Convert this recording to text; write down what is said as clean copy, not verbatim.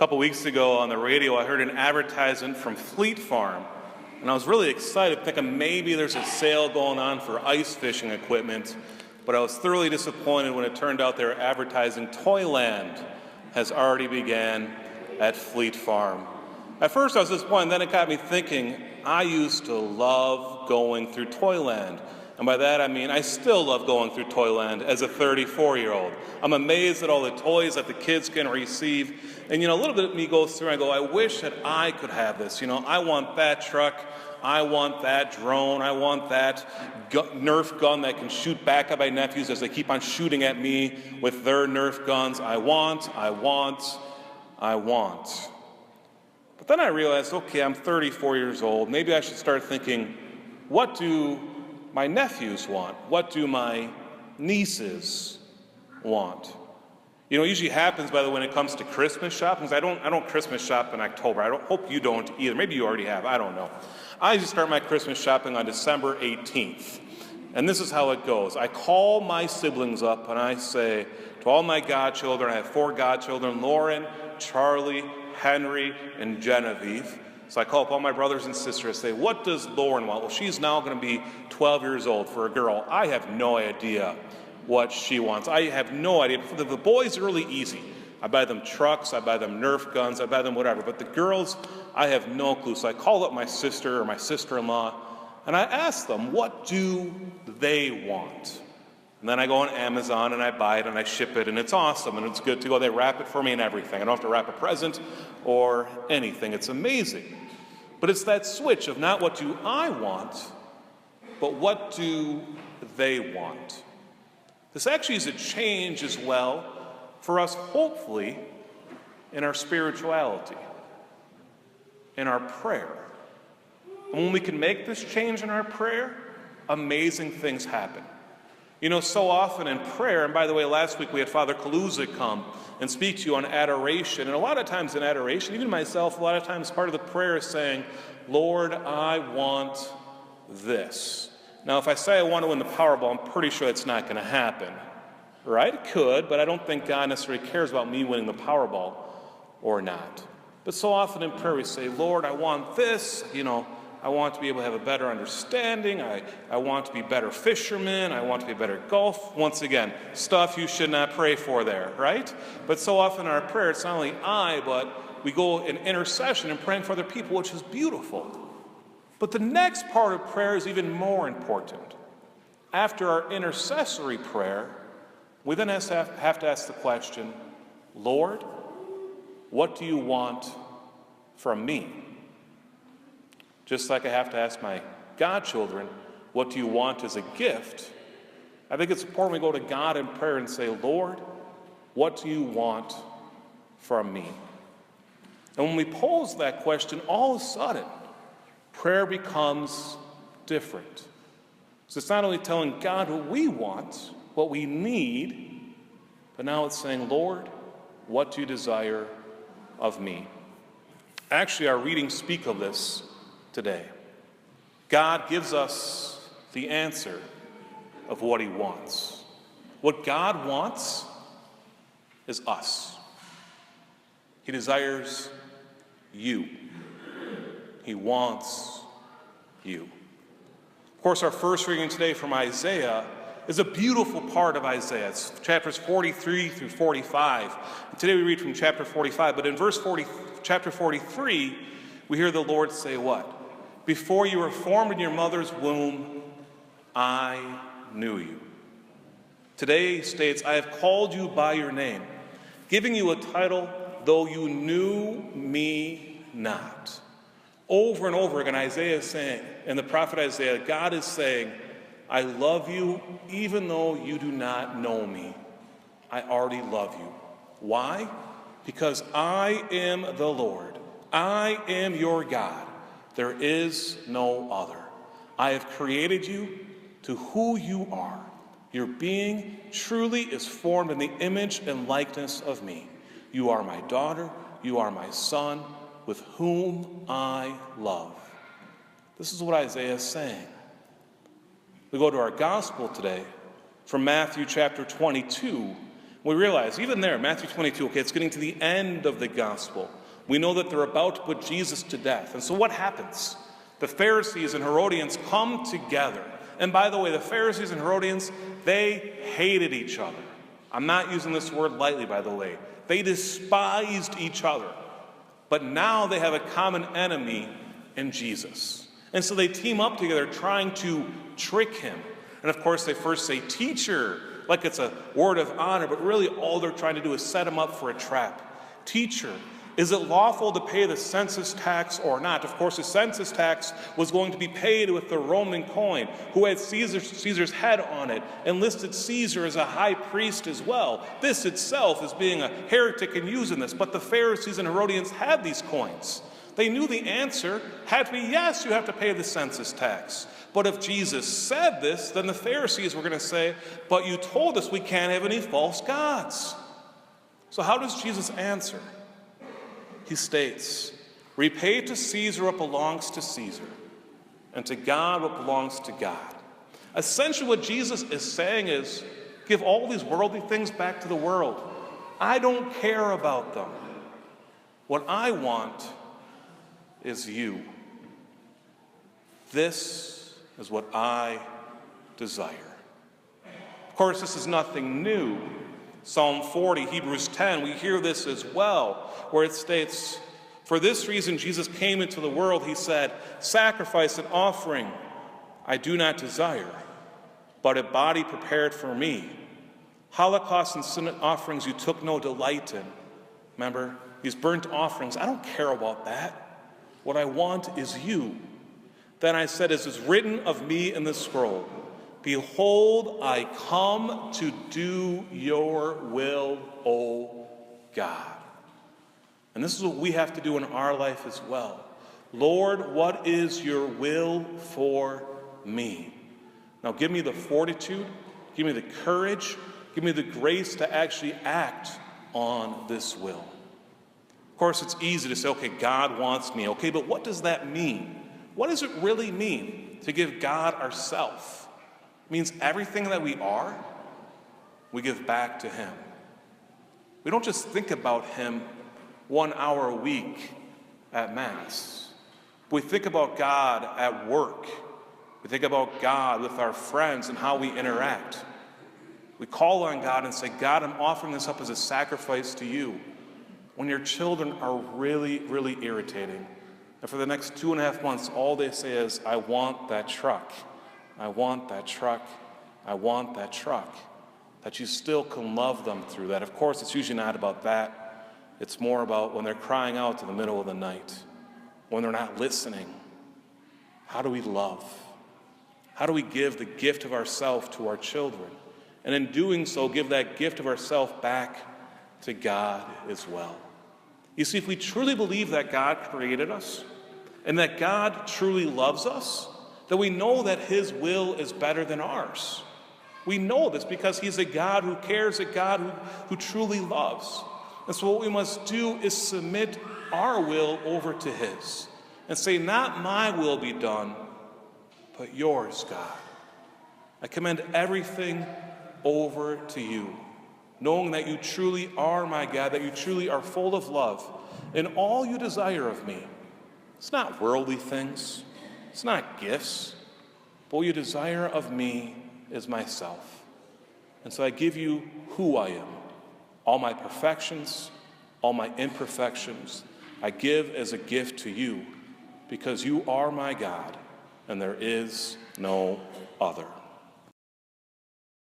couple weeks ago on the radio, I heard an advertisement from Fleet Farm, and I was really excited, thinking maybe there's a sale going on for ice fishing equipment, but I was thoroughly disappointed when it turned out they were advertising Toyland has already began at Fleet Farm. At first I was disappointed, then it got me thinking, I used to love going through Toyland. And by that I mean I still love going through Toyland as a 34-year-old. I'm amazed at all the toys that the kids can receive. And a little bit of me goes through and I go, I wish that I could have this. I want that truck. I want that drone. I want that Nerf gun that can shoot back at my nephews as they keep on shooting at me with their Nerf guns. I want. But then I realized, okay, I'm 34 years old. Maybe I should start thinking, what do my nephews want? What do my nieces want? It usually happens, by the way, when it comes to Christmas shopping. I don't Christmas shop in October. I hope you don't either. Maybe you already have. I don't know. I usually start my Christmas shopping on December 18th. And this is how it goes. I call my siblings up and I say to all my godchildren, I have 4 godchildren, Lauren, Charlie, Henry, and Genevieve. So I call up all my brothers and sisters and say, what does Lauren want? Well, she's now going to be 12 years old for a girl. I have no idea what she wants. I have no idea. For the boys, are really easy. I buy them trucks, I buy them Nerf guns, I buy them whatever. But the girls, I have no clue. So I call up my sister or my sister-in-law, and I ask them, what do they want? And then I go on Amazon and I buy it and I ship it, and it's awesome and it's good to go. They wrap it for me and everything. I don't have to wrap a present or anything. It's amazing. But it's that switch of not what do I want, but what do they want? This actually is a change as well for us, hopefully, in our spirituality, in our prayer. And when we can make this change in our prayer, amazing things happen. So often in prayer, and by the way, last week we had Father Kaluza come and speak to you on adoration. And a lot of times in adoration, even myself, a lot of times part of the prayer is saying, Lord, I want this. Now, if I say I want to win the Powerball, I'm pretty sure it's not going to happen. Right? It could, but I don't think God necessarily cares about me winning the Powerball or not. But so often in prayer we say, Lord, I want this, I want to be able to have a better understanding. I want to be better fishermen. I want to be better golf. Once again, stuff you should not pray for there, right? But so often in our prayer, it's not only I, but we go in intercession and praying for other people, which is beautiful. But the next part of prayer is even more important. After our intercessory prayer, we then have to ask the question, Lord, what do you want from me? Just like I have to ask my godchildren, what do you want as a gift? I think it's important we go to God in prayer and say, Lord, what do you want from me? And when we pose that question, all of a sudden, prayer becomes different. So it's not only telling God what we want, what we need, but now it's saying, Lord, what do you desire of me? Actually, our readings speak of this today. God gives us the answer of what he wants. What God wants is us. He desires you. He wants you. Of course, our first reading today from Isaiah is a beautiful part of Isaiah. It's chapters 43 through 45. And today we read from chapter 45, but in chapter 43, we hear the Lord say what? Before you were formed in your mother's womb, I knew you. Today he states, I have called you by your name, giving you a title, though you knew me not. Over and over again, Isaiah is saying, and the prophet Isaiah, God is saying, I love you even though you do not know me. I already love you. Why? Because I am the Lord. I am your God. There is no other. I have created you to who you are. Your being truly is formed in the image and likeness of me. You are my daughter. You are my son, with whom I love. This is what Isaiah is saying. We go to our gospel today from Matthew chapter 22, We realize, even there, Matthew 22, okay, it's getting to the end of the gospel. We know that they're about to put Jesus to death. And so what happens? The Pharisees and Herodians come together. And by the way, the Pharisees and Herodians, they hated each other. I'm not using this word lightly, by the way. They despised each other. But now they have a common enemy in Jesus. And so they team up together trying to trick him. And of course, they first say, "Teacher," like it's a word of honor, but really all they're trying to do is set him up for a trap. "Teacher, is it lawful to pay the census tax or not?" Of course, the census tax was going to be paid with the Roman coin, who had Caesar's head on it, and listed Caesar as a high priest as well. This itself is being a heretic and using this, but the Pharisees and Herodians had these coins. They knew the answer had to be, yes, you have to pay the census tax. But if Jesus said this, then the Pharisees were going to say, "But you told us we can't have any false gods." So how does Jesus answer? He states, "Repay to Caesar what belongs to Caesar, and to God what belongs to God." Essentially what Jesus is saying is, give all these worldly things back to the world. I don't care about them. What I want is you. This is what I desire. Of course, this is nothing new. Psalm 40, Hebrews 10, we hear this as well, where it states, "For this reason Jesus came into the world, he said, 'Sacrifice and offering I do not desire, but a body prepared for me. Holocaust and sin offerings you took no delight in.'" Remember, these burnt offerings, I don't care about that. What I want is you. "Then I said, as is written of me in the scroll, behold, I come to do your will, O God." And this is what we have to do in our life as well. Lord, what is your will for me? Now give me the fortitude, give me the courage, give me the grace to actually act on this will. Of course, it's easy to say, okay, God wants me. Okay, but what does that mean? What does it really mean to give God ourself? It means everything that we are, we give back to him. We don't just think about him 1 hour a week at Mass. We think about God at work. We think about God with our friends and how we interact. We call on God and say, "God, I'm offering this up as a sacrifice to you." When your children are really, really irritating, and for the next 2.5 months, all they say is, "I want that truck. I want that truck. I want that truck." That you still can love them through that. Of course, it's usually not about that. It's more about when they're crying out in the middle of the night, when they're not listening. How do we love? How do we give the gift of ourself to our children? And in doing so, give that gift of ourself back to God as well. You see, if we truly believe that God created us and that God truly loves us, then we know that his will is better than ours. We know this because he's a God who cares, a God who truly loves. And so what we must do is submit our will over to his and say, "Not my will be done, but yours, God. I commend everything over to you, knowing that you truly are my God, that you truly are full of love, and all you desire of me. It's not worldly things, it's not gifts, but what you desire of me is myself. And so I give you who I am, all my perfections, all my imperfections, I give as a gift to you, because you are my God, and there is no other."